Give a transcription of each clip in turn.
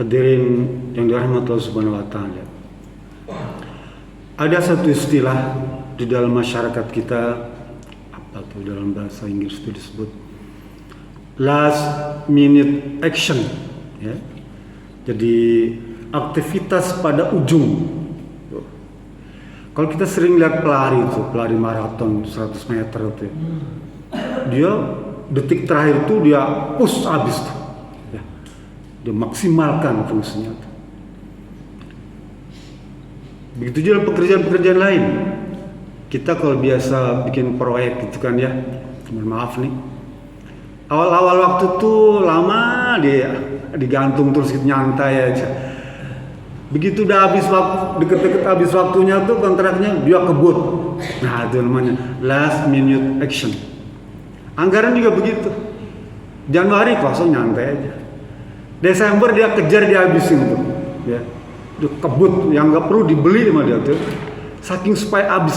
Hadirin yang dirahmati Allah Subhanahu wa taala. Ada satu istilah di dalam masyarakat kita, apa tuh dalam bahasa Inggris itu disebut last minute action, ya. Jadi aktivitas pada ujung. Kalau kita sering lihat pelari maraton 100 meter itu, dia detik terakhir itu dia push habis tuh. Dia maksimalkan fungsinya. Begitu juga pekerjaan-pekerjaan lain. Kita kalau biasa bikin proyek gitu kan ya, maaf nih, awal-awal waktu tuh lama dia digantung terus gitu, nyantai aja. Begitu udah habis waktu, deket-deket habis waktunya tuh kontraknya dia kebut. Nah itu namanya last minute action. Anggaran juga begitu. Januari kosong nyantai aja. Desember dia kejar, dia habisin tuh, ya, dia kebut yang nggak perlu dibeli sama dia tuh, saking supaya habis.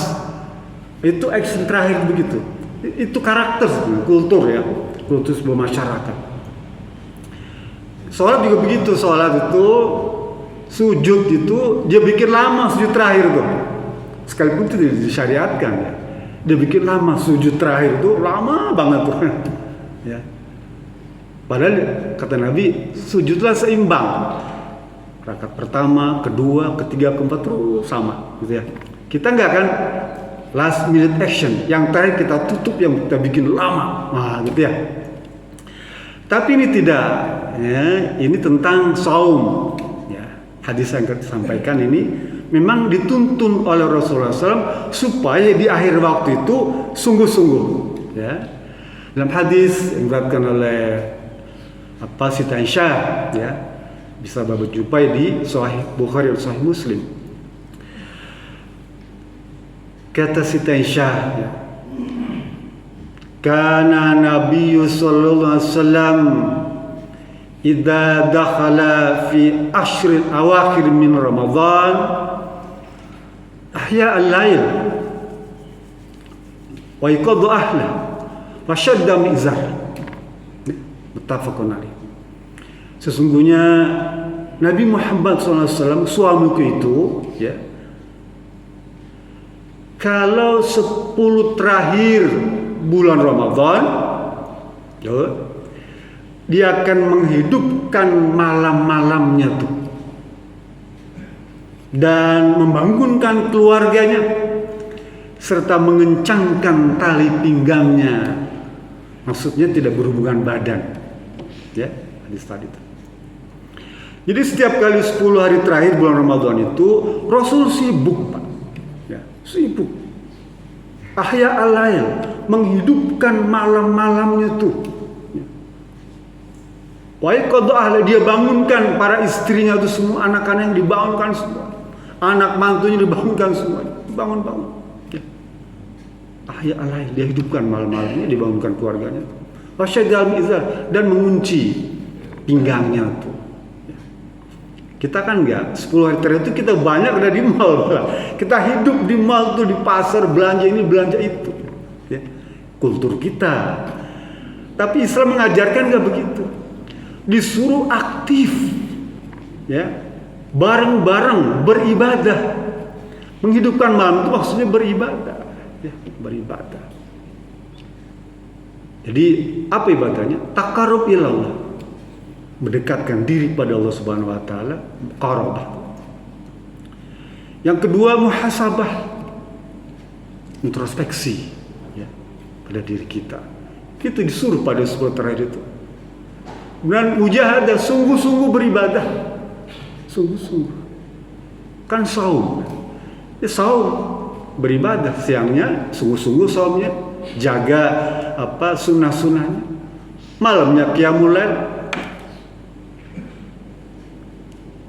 Itu action terakhir begitu. Itu karakter, kultur ya, kultur sebuah masyarakat. Sholat juga begitu, sholat itu, sujud itu dia bikin lama sujud terakhir tuh, sekalipun itu disyariatkan ya, dia bikin lama sujud terakhir tuh lama banget tuh, ya. Padahal kata Nabi, sujudlah seimbang. Rakaat pertama, kedua, ketiga, keempat terus sama, gitu ya. Kita nggak kan last minute action. Yang terakhir kita tutup, yang kita bikin lama, nah, gitu ya. Tapi ini tidak, ya. Ini tentang saum. Ya. Hadis yang kita sampaikan ini memang dituntun oleh Rasulullah SAW supaya di akhir waktu itu sungguh-sungguh. Ya. Dalam hadis yang diriwayatkan oleh Siti Aisyah, ya, bisa Bapak jumpai di Sahih Bukhari dan Sahih Muslim. Kata Siti Aisyah, ya, kana Nabi sallallahu alaihi wasallam idza dakhala fi ashril awakhir min Ramadan ahya al-lail wa yaqaddu ahla wa shadda mizar. Muttafaqun alaih. Sesungguhnya Nabi Muhammad SAW, suamiku itu, ya, kalau 10 terakhir bulan Ramadan, ya, dia akan menghidupkan malam-malamnya tuh dan membangunkan keluarganya serta mengencangkan tali pinggangnya. Maksudnya tidak berhubungan badan. Ya, hadis tadi itu. Jadi setiap kali 10 hari terakhir bulan Ramadan itu Rasul sibuk, Pak. Ya, sibuk. Ahya al-lail, menghidupkan malam-malamnya tuh. Wa yaqaddu ahla, dia bangunkan para istrinya itu semua, anak-anak yang dibangunkan semua. Anak mantunya dibangunkan semua. Bangun-bangun. Ya. Ahya al-lail, dia hidupkan malam-malamnya, dibangunkan keluarganya. Wasyadal mizar, dan mengunci pinggangnya tuh. Kita kan enggak, 10 hari terakhir itu kita banyak ada di mall. Kita hidup di mall tuh, di pasar, belanja ini, belanja itu. Ya. Kultur kita. Tapi Islam mengajarkan enggak begitu. Disuruh aktif. Ya. Bareng-bareng beribadah. Menghidupkan malam itu maksudnya beribadah. Ya, beribadah. Jadi apa ibadahnya? Taqarrub ilallah, mendekatkan diri pada Allah Subhanahu wa taala, qarabah. Yang kedua, muhasabah, introspeksi, ya, pada diri kita. Itu disuruh pada 10 terakhir itu. Dan mujahadah, sungguh-sungguh beribadah. Sungguh-sungguh. Kan saum. Ya, saum beribadah, siangnya sungguh-sungguh saumnya, jaga sunnah-sunnahnya, malamnya qiyamul lail,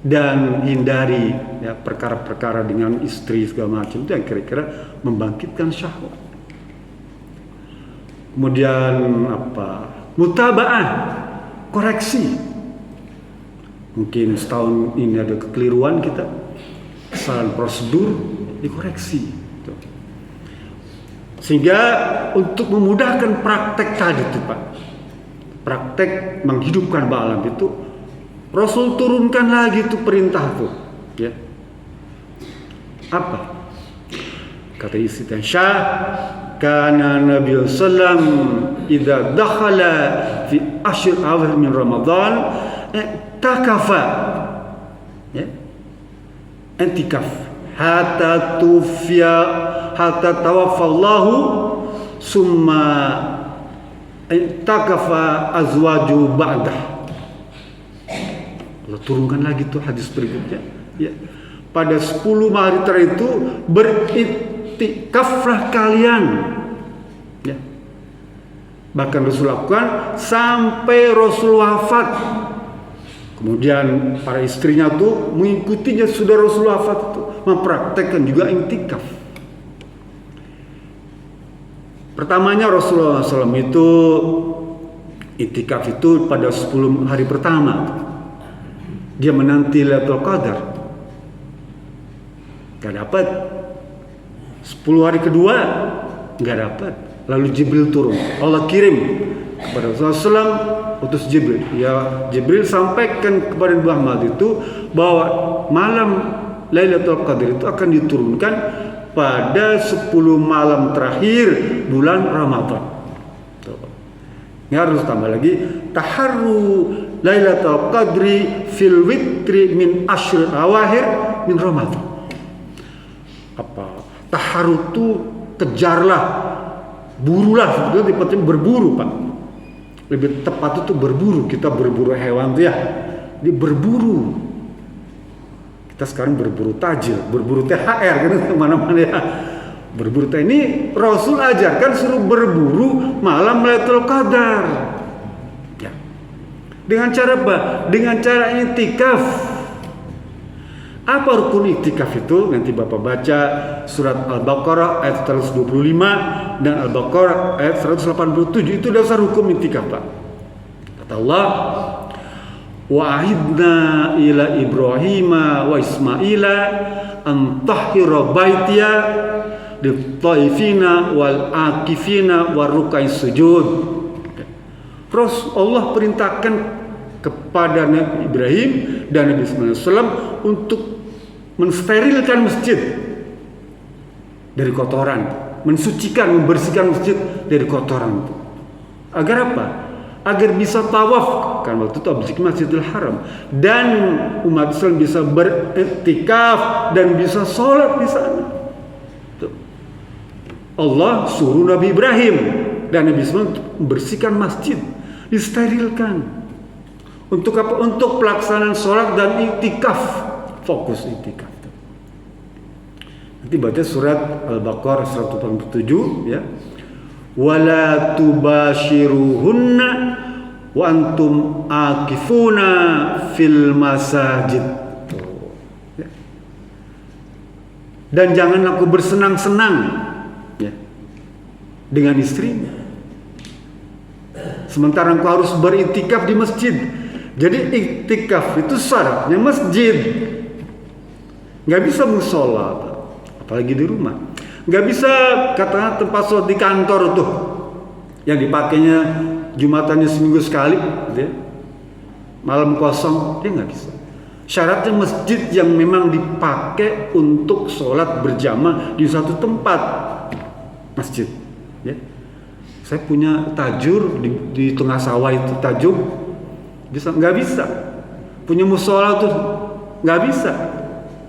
dan hindari ya perkara-perkara dengan istri segala macam itu yang kira-kira membangkitkan syahwat. Kemudian mutaba'ah, koreksi. Mungkin setahun ini ada kekeliruan kita, kesalahan prosedur, dikoreksi. Sehingga untuk memudahkan praktek tadi itu, Pak, praktek menghidupkan malam itu, Rasul turunkan lagi tuh perintah tuh, ya. Apa? Kata istri Syah, kana Nabi sallam idza dakhala fi ashr awal min Ramadan takafa, ya. Intikaf hatta tufiya hatta tawaffallahu summa takafa azwaju ba'dah. Allah turunkan lagi tuh hadis berikutnya, ya. Pada 10 hari terakhir itu beriktikaflah kalian, ya. Bahkan Rasul lakukan sampai Rasul wafat. Kemudian para istrinya tuh mengikutinya sudah Rasul wafat itu, mempraktekkan juga iktikaf. Pertamanya Rasulullah SAW itu iktikaf itu pada 10 hari pertama. Dia menanti Lailatul Qadar, gak dapat. 10 hari kedua gak dapat. Lalu Jibril turun. Allah kirim kepada Rasulullah SAW, utus Jibril. Ya, Jibril sampaikan kepada Muhammad itu bahwa malam Lailatul Qadar itu akan diturunkan pada 10 malam terakhir bulan Ramadan. Ini harus tambah lagi, taharru Lailatul Qadri fil witri min ashr awahir min Ramadan. Apa? Taharru itu kejarlah, burulah, sebetulnya berburu, Pak. Lebih tepat itu berburu. Kita berburu hewan tuh ya. Dia berburu. Kita sekarang berburu tajil, berburu THR kan kemana-mana ya. Berburu THR ini Rasul ajarkan suruh berburu malam Lailatul Qadar. Ya. Dengan cara apa? Dengan cara iktikaf. Apa rukun iktikaf itu? Nanti Bapak baca surat Al-Baqarah ayat 125 dan Al-Baqarah ayat 187. Itu dasar hukum iktikaf, Pak. Kata Allah, wa ahidna ila Ibrahima wa Ismaila an tahhira baitiya lit-taifina wal akifina war ruk'is sujud. Terus Allah perintahkan kepada Nabi Ibrahim dan Nabi Ismail untuk mensterilkan masjid dari kotoran, mensucikan, membersihkan masjid dari kotoran. Agar apa? Agar bisa tawaf, kan waktu itu objek Masjidil Haram, dan umat Islam bisa beriktikaf dan bisa sholat di sana. Allah suruh Nabi Ibrahim dan Nabi Ismail membersihkan masjid, disterilkan. Untuk apa? Untuk pelaksanaan sholat dan iktikaf, fokus iktikaf. Nanti baca surat Al-Baqarah 187 ya. Wala tubashiruhunna wa antum akifuna fil masajid. Ya. Dan jangan aku bersenang-senang ya, dengan istrinya, sementara engkau harus beriktikaf di masjid. Jadi iktikaf itu syaratnya masjid. Nggak bisa musola, apalagi di rumah. Nggak bisa katakan tempat sholat di kantor tuh yang dipakainya jumatannya seminggu sekali, gitu ya. Malam kosong, dia nggak bisa. Syaratnya masjid yang memang dipakai untuk sholat berjamaah di satu tempat, masjid. Ya. Saya punya tajur di tengah sawah itu tajur, bisa nggak bisa. Punya musola tuh nggak bisa,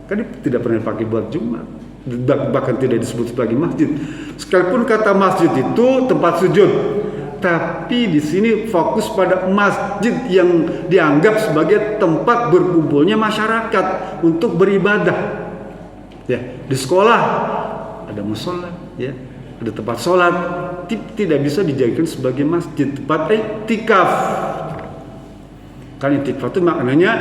kan tidak pernah dipakai buat Jumat. Bahkan tidak disebut sebagai masjid. Sekalipun kata masjid itu tempat sujud, tapi di sini fokus pada masjid yang dianggap sebagai tempat berkumpulnya masyarakat untuk beribadah. Ya, di sekolah ada musola, ya, ada tempat sholat, tidak bisa dijadikan sebagai masjid, tempat iktikaf. Kan iktikaf itu maknanya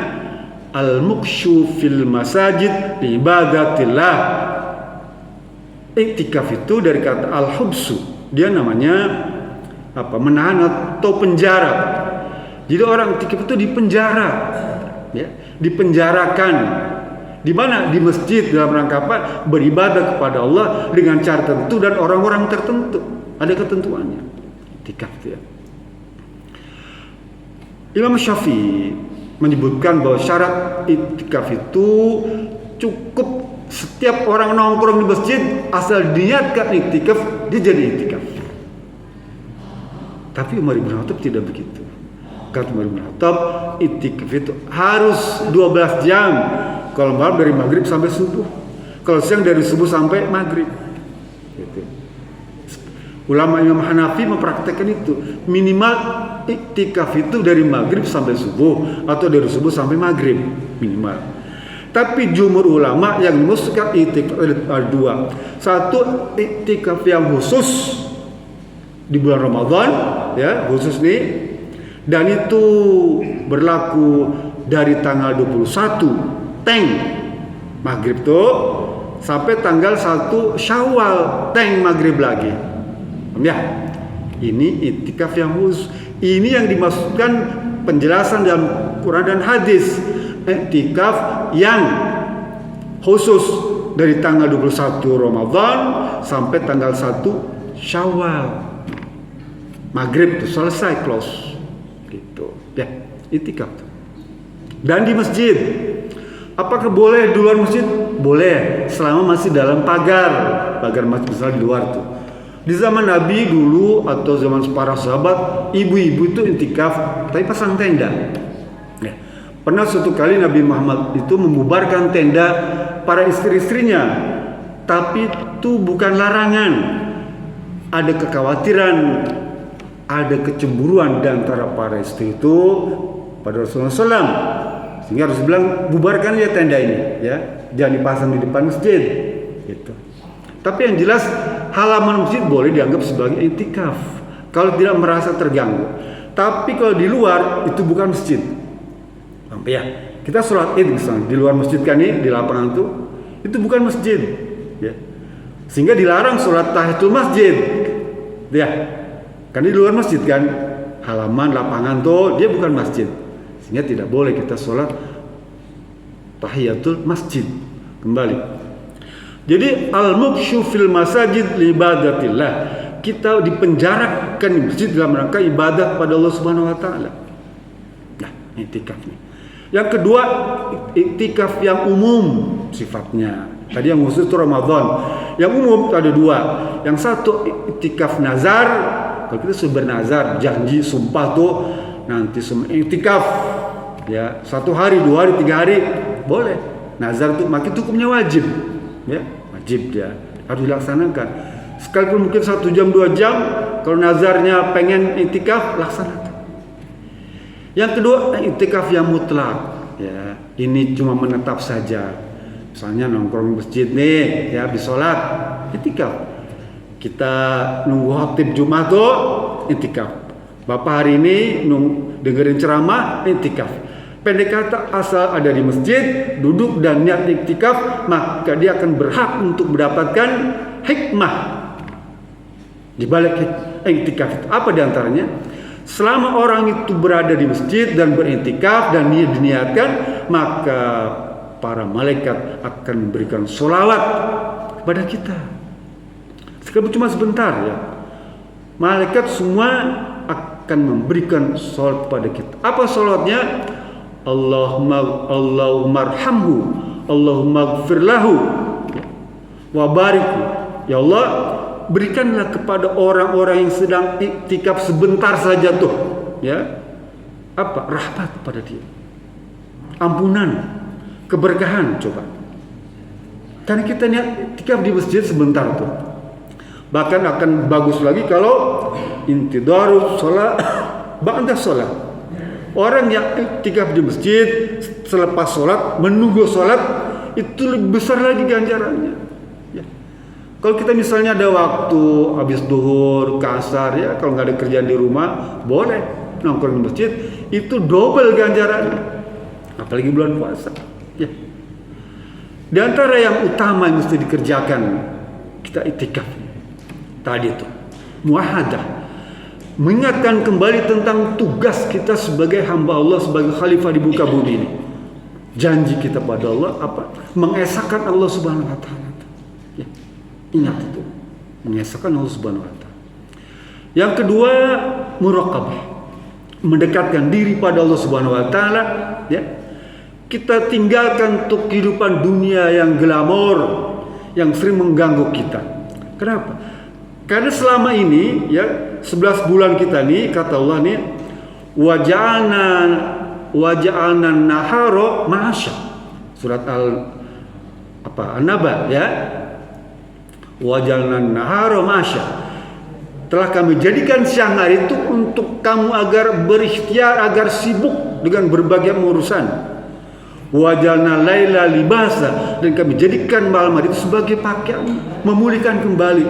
al-mukshu fil masajid bi ibadatillah. Iktikaf itu dari kata al-hubsu, dia namanya apa? Menahan atau penjara. Jadi orang iktikaf itu dipenjara, ya, dipenjarakan. Di mana? Di masjid dalam rangka apa? Beribadah kepada Allah dengan cara tertentu dan orang-orang tertentu. Ada ketentuannya. Iktikaf itu ya. Imam Syafi'i menyebutkan bahwa syarat iktikaf itu cukup setiap orang nongkrong di masjid asal niatkan iktikaf, dia jadi iktikaf. Tapi Umar bin Khattab tidak begitu. Kata Umar bin Khattab, iktikaf itu harus 12 jam. Kalau malam dari maghrib sampai subuh, kalau siang dari subuh sampai maghrib. Gitu. Ulama Imam Hanafi mempraktekkan itu, minimal iktikaf itu dari maghrib sampai subuh atau dari subuh sampai maghrib minimal. Tapi jumhur ulama yang memutuskan iktikaf ada dua. Satu, iktikaf yang khusus di bulan Ramadan, ya khusus nih, dan itu berlaku dari tanggal 21 Teng maghrib tuh sampai tanggal 1 Syawal Teng maghrib lagi. Ya, ini iktikaf yang khusus. Ini yang dimaksudkan penjelasan dalam Quran dan hadis. Iktikaf yang khusus dari tanggal 21 Ramadan sampai tanggal 1 Syawal. Maghrib itu selesai, close. Gitu. Ya, iktikaf. Dan di masjid. Apakah boleh di luar masjid? Boleh, selama masih dalam pagar masjid, misalnya di luar tuh. Di zaman Nabi dulu atau zaman para sahabat, ibu-ibu itu iktikaf tapi pasang tenda. Ya. Pernah suatu kali Nabi Muhammad itu membubarkan tenda para istri-istrinya, tapi itu bukan larangan. Ada kekhawatiran, ada kecemburuan di antara para istri itu pada Rasulullah SAW, sehingga harus bilang bubarkan ya tenda ini, ya jangan dipasang di depan masjid. Gitu. Tapi yang jelas halaman masjid boleh dianggap sebagai iktikaf kalau tidak merasa terganggu. Tapi kalau di luar itu bukan masjid. Ya, kita sholat id misalnya di luar masjid kan nih, di lapangan itu bukan masjid, ya. Sehingga dilarang sholat tahiyatul masjid, ya. Kan di luar masjid kan, halaman lapangan tuh dia bukan masjid, sehingga tidak boleh kita sholat tahiyatul masjid. Kembali. Jadi al-muksyu fil masajid li ibadatillah. Kita dipenjarakan di masjid dalam rangka ibadah pada Allah Subhanahu wa taala. Nah, iktikaf nih. Yang kedua, iktikaf yang umum sifatnya. Tadi yang khusus itu Ramadan. Yang umum ada dua. Yang satu iktikaf nazar. Kalau kita sudah bernazar, janji, sumpah tuh nanti semua iktikaf. Ya, 1 hari, 2 hari, 3 hari boleh. Nazar itu makin hukumnya wajib. Ya, wajib dia harus dilaksanakan. Sekalipun mungkin 1 jam 2 jam, kalau nazarnya pengen iktikaf, laksanakan. Yang kedua, iktikaf yang mutlak. Ya, ini cuma menetap saja. Misalnya nongkrong di masjid nih, ya habis sholat, iktikaf. Kita nunggu khatib Jumat tuh, iktikaf. Bapak hari ini dengerin ceramah, iktikaf. Pendek kata, asal ada di masjid, duduk dan niat iktikaf, maka dia akan berhak untuk mendapatkan hikmah di balik iktikaf itu. Apa diantaranya? Selama orang itu berada di masjid dan beriktikaf dan dia diniatkan, maka para malaikat akan memberikan sholawat kepada kita. Sekalipun cuma sebentar ya. Malaikat semua akan memberikan sholawat kepada kita. Apa sholawatnya? Allahumma arhamhu, Allahumma gfir lahu, wa barik. Ya Allah, berikanlah kepada orang-orang yang sedang iktikaf sebentar saja tuh, ya, apa? Rahmat pada dia, ampunan, keberkahan. Coba, karena kita niat iktikaf di masjid sebentar tuh. Bahkan akan bagus lagi kalau intidarus sholat ba'da sholat. Orang yang iktikaf di masjid selepas sholat, menunggu sholat, itu lebih besar lagi ganjarannya. Ya. Kalau kita misalnya ada waktu habis duhur, ke asar, ya kalau nggak ada kerjaan di rumah, boleh nongkrong di masjid, itu double ganjarannya. Apalagi bulan puasa. Ya. Di antara yang utama yang mesti dikerjakan kita iktikaf tadi itu muahadah. Mengingatkan kembali tentang tugas kita sebagai hamba Allah, sebagai khalifah di muka bumi ini. Janji kita pada Allah apa? Mengesahkan Allah Subhanahu wa taala. Ya, ingat itu. Mengesahkan Allah Subhanahu wa taala. Yang kedua, muraqabah. mendekatkan diri pada Allah Subhanahu wa taala, ya. Kita tinggalkan untuk kehidupan dunia yang glamor, yang sering mengganggu kita. Kenapa? Karena selama ini, ya, 11 bulan kita nih, kata Allah nih, waja'alna nahara ma'asya. Surat An-Naba, ya. Waja'alna nahara ma'asya. Telah kami jadikan siang hari itu untuk kamu agar berikhtiar, agar sibuk dengan berbagai urusan. Wajalna laila libasa, dan kami jadikan malam hari itu sebagai pakaian, memulihkan kembali.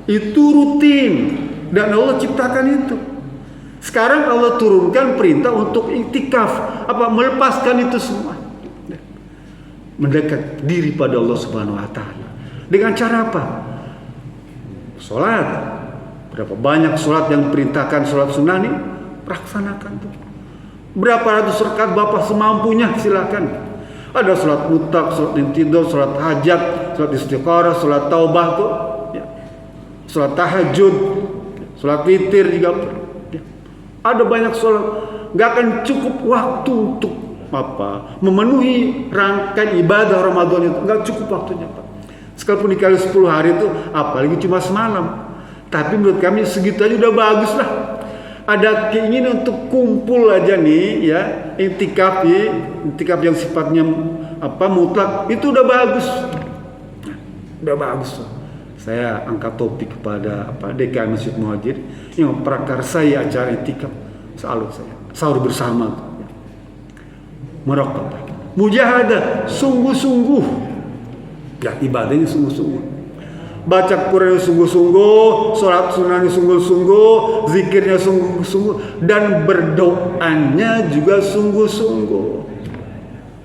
Itu rutin, dan Allah ciptakan itu. Sekarang Allah turunkan perintah untuk iktikaf, melepaskan itu semua, mendekat diri pada Allah Subhanahu wa taala. Dengan cara apa? Salat. Berapa banyak salat yang perintahkan, salat sunnah nih, laksanakan tuh. Berapa ratus rakaat Bapak semampunya, silakan. Ada salat mutlak, salat intidur, salat hajat, salat istiqarah, salat taubah tuh, ya. Salat tahajud, salat witir juga, ya. Ada banyak salat. Gak akan cukup waktu untuk memenuhi rangkaian ibadah Ramadan itu. Gak cukup waktunya, Pak. Sekalipun dikali 10 hari itu, apalagi cuma semalam. Tapi menurut kami segitu aja udah bagus lah. Ada keinginan untuk kumpul aja nih, ya, iktikaf yang sifatnya mutlak, itu udah bagus. Udah bagus. Saya angkat topik kepada DKM Masjid Muhajir yang prakarsai acara iktikaf. Salut saya. Sahur bersama. Merokok. Mujahadah, sungguh-sungguh. Ya, ibadahnya sungguh-sungguh. Baca Quran sungguh-sungguh, sholat sunnahnya sungguh-sungguh, zikirnya sungguh-sungguh, dan berdoanya juga sungguh-sungguh.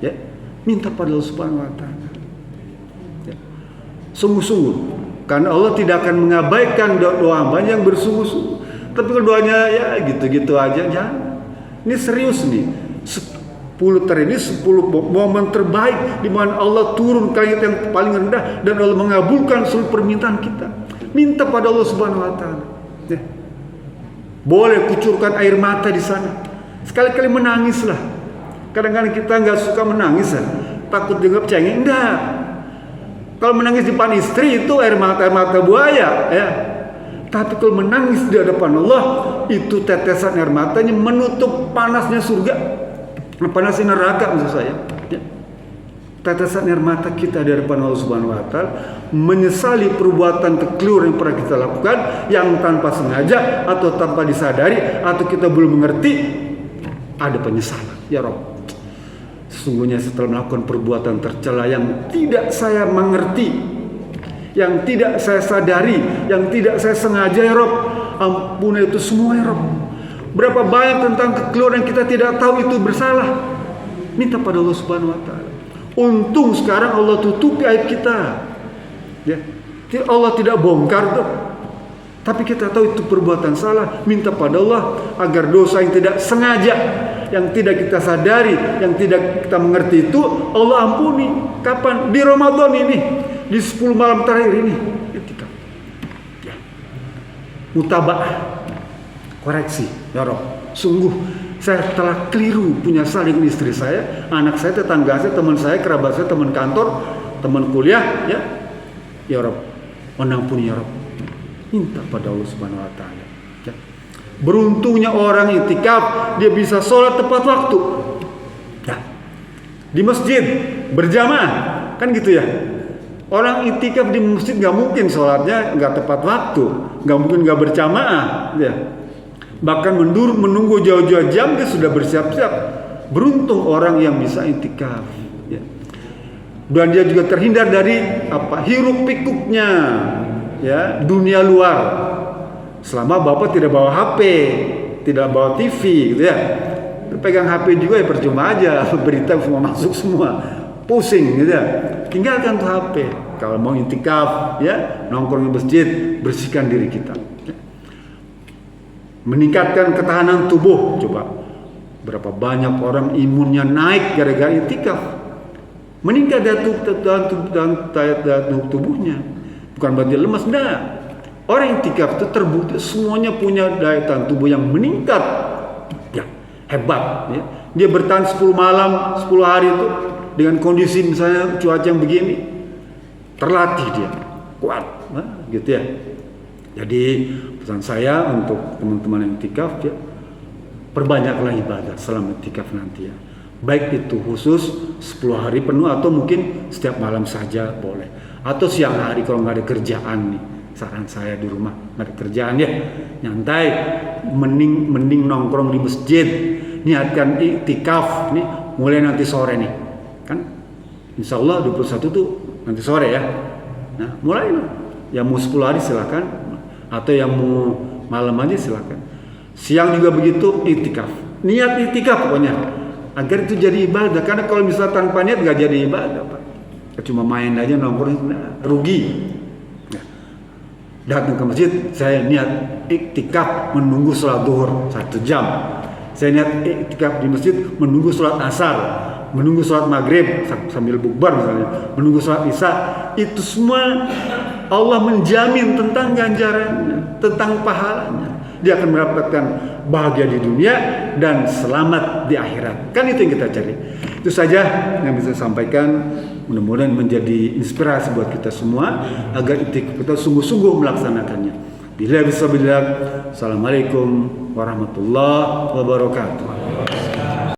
Ya, minta pada Allah Subhanahu wa taala. Ya. Sungguh-sungguh. Karena Allah tidak akan mengabaikan doa hambanya yang bersungguh-sungguh. Tapi kalau doanya ya gitu-gitu aja, jangan. Ini serius nih. 10 momen terbaik di mana Allah turun ke ayat yang paling rendah dan Allah mengabulkan seluruh permintaan kita. Minta pada Allah Subhanahu wa taala. Ya. Boleh kucurkan air mata di sana. Sekali-kali menangislah. Kadang-kadang kita nggak suka menangis, ya. Takut dianggap cengeng. Enggak. Kalau menangis di depan istri itu air mata buaya, ya. Tapi kalau menangis di hadapan Allah, itu tetesan air matanya menutup panasnya surga. Panasnya neraka, maksud saya, ya. Tetesan air mata kita di hadapan Allah Subhanahu wa taala, menyesali perbuatan kekeliruan yang pernah kita lakukan, yang tanpa sengaja atau tanpa disadari atau kita belum mengerti, ada penyesalan. Ya Rabb, sesungguhnya setelah melakukan perbuatan tercela yang tidak saya mengerti, yang tidak saya sadari, yang tidak saya sengaja, ya Rabb, ampuni itu semua, ya Rabb. Berapa banyak tentang kekeliruan yang kita tidak tahu itu bersalah. Minta pada Allah Subhanahu wa taala. Untung sekarang Allah tutupi aib kita. Ya. Allah tidak bongkar tuh. Tapi kita tahu itu perbuatan salah. Minta pada Allah agar dosa yang tidak sengaja, yang tidak kita sadari, yang tidak kita mengerti itu Allah ampuni. Kapan? Di Ramadan ini, di 10 malam terakhir ini. Ketika ya. Mutaba'ah, koreksi, ya Rob, sungguh saya telah keliru punya salah dengan istri saya, anak saya, tetangga saya, teman saya, kerabat saya, teman kantor, teman kuliah, ya. Ya Rob, ampuni ya Rob. Minta pada Allah Subhanahu wa taala. Ya. Beruntungnya orang iktikaf, dia bisa sholat tepat waktu. Ya. Di masjid berjamaah, kan gitu ya. Orang iktikaf di masjid nggak mungkin sholatnya nggak tepat waktu, nggak mungkin nggak berjamaah, ya. Bahkan menunggu jauh-jauh jam dia sudah bersiap-siap. Beruntung orang yang bisa iktikaf, ya. Dan dia juga terhindar dari hiruk pikuknya, ya, dunia luar. Selama Bapak tidak bawa HP, tidak bawa TV, gitu ya. Pegang HP juga ya percuma aja, berita semua masuk semua, pusing, gitu ya. Tinggalkan tuh HP. Kalau mau iktikaf, ya, nongkrong di masjid, bersihkan diri kita. Meningkatkan ketahanan tubuh. Coba berapa banyak orang imunnya naik gara-gara iktikaf. Meningkat daya tubuhnya. Bukan berarti lemas, enggak. Orang iktikaf itu terbukti semuanya punya daya tahan tubuh yang meningkat. hebat ya. Dia bertahan 10 malam 10 hari itu dengan kondisi misalnya cuaca yang begini, terlatih dia kuat gitu ya. Jadi pesan saya untuk teman-teman yang iktikaf ya, perbanyaklah ibadah selama iktikaf nanti ya. Baik itu khusus 10 hari penuh atau mungkin setiap malam saja boleh. Atau siang hari kalau nggak ada kerjaan nih. Saran saya di rumah nggak ada kerjaan ya, nyantai, mending nongkrong di masjid, niatkan iktikaf nih mulai nanti sore nih. Kan insya Allah 21 tuh nanti sore ya. Nah mulai yang mau 10 hari silakan, atau yang mau malam aja silakan. Siang juga begitu iktikaf. Niat iktikaf pokoknya agar itu jadi ibadah. Karena kalau misalnya tanpa niat nggak jadi ibadah, Pak. Cuma main aja nongkrong, rugi. Nah, datang ke masjid, saya niat iktikaf menunggu sholat duhur 1 jam. Saya niat iktikaf di masjid menunggu sholat asar, menunggu sholat maghrib sambil bukbar misalnya, menunggu sholat isya. Itu semua Allah menjamin tentang ganjarannya, tentang pahalanya. Dia akan mendapatkan bahagia di dunia dan selamat di akhirat. Kan itu yang kita cari. Itu saja yang bisa saya sampaikan. Mudah-mudahan menjadi inspirasi buat kita semua agar kita sungguh-sungguh melaksanakannya. Bila bisa bilang, Assalamualaikum warahmatullahi wabarakatuh.